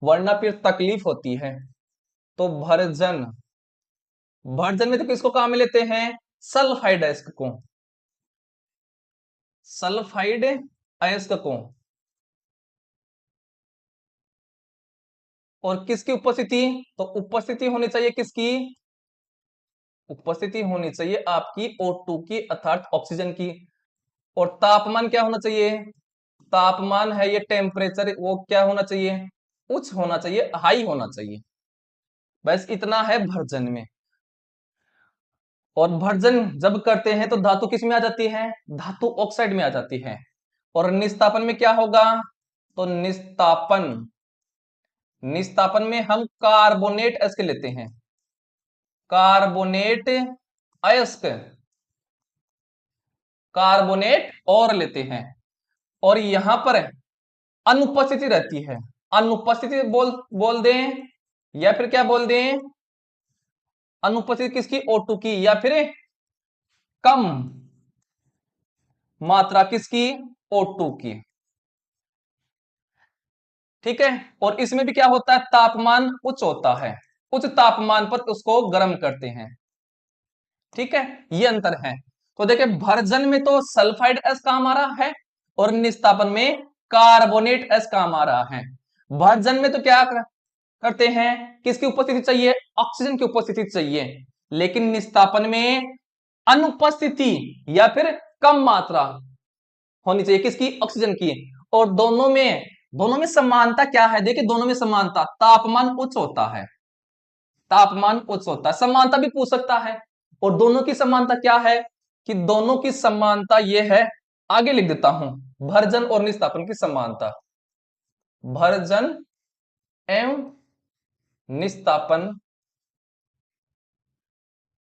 वरना फिर तकलीफ होती है। तो भर्जन, भर्जन में तो किसको काम में लेते हैं? सल्फाइड अयस्क को, सल्फाइड अयस्क को। और किसकी उपस्थिति? तो उपस्थिति होनी चाहिए किसकी? उपस्थिति होनी चाहिए आपकी O2 की, अर्थात ऑक्सीजन की। और तापमान क्या होना चाहिए? तापमान है ये टेम्परेचर, वो क्या होना चाहिए? उच्च होना चाहिए, हाई होना चाहिए। बस इतना है भर्जन में। और भर्जन जब करते हैं तो धातु किस में आ जाती है? धातु ऑक्साइड में आ जाती है। और निस्तापन में क्या होगा? तो निस्तापन, निस्तापन में हम कार्बोनेट अयस्क लेते हैं, कार्बोनेट अयस्क, कार्बोनेट और लेते हैं। और यहां पर अनुपस्थिति रहती है, अनुपस्थिति बोल बोल दें, या फिर क्या बोल दें? अनुपस्थिति किसकी? O2 की, या फिर कम मात्रा किसकी? O2 की। ठीक है। और इसमें भी क्या होता है? तापमान उच्च होता है, उच्च तापमान पर उसको गर्म करते हैं। ठीक है, ये अंतर है। तो देखिए भर्जन में तो सल्फाइड एस काम आ रहा है और निस्तापन में कार्बोनेट एस काम आ रहा है। भर्जन में तो क्या करते हैं? किसकी उपस्थिति चाहिए? ऑक्सीजन की उपस्थिति चाहिए। लेकिन निस्तापन में अनुपस्थिति या फिर कम मात्रा होनी चाहिए किसकी? ऑक्सीजन की। और दोनों में समानता क्या है? देखिए दोनों में समानता, तापमान उच्च होता है, तापमान उच्च होता है। समानता भी पूछ सकता है। और दोनों की समानता क्या है? कि दोनों की समानता यह है, आगे लिख देता हूं, भर्जन और निस्तापन की समानता। भर्जन एवं निस्तापन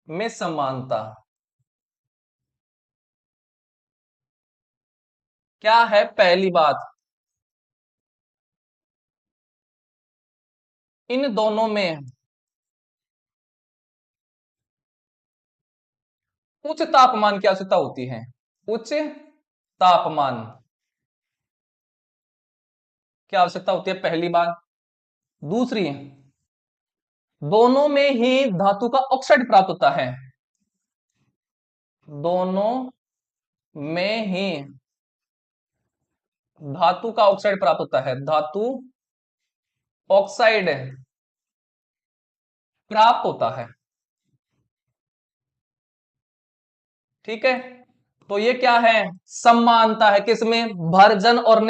में समानता क्या है? पहली बात, इन दोनों में उच्च तापमान की आवश्यकता होती है, उच्च तापमान की आवश्यकता होती है, पहली बात। दूसरी, दोनों में ही धातु का ऑक्साइड प्राप्त होता है, दोनों में ही धातु का ऑक्साइड प्राप्त होता है, धातु ऑक्साइड प्राप्त होता है। ठीक है, तो ये क्या है? समानता है किसमें? भर्जन और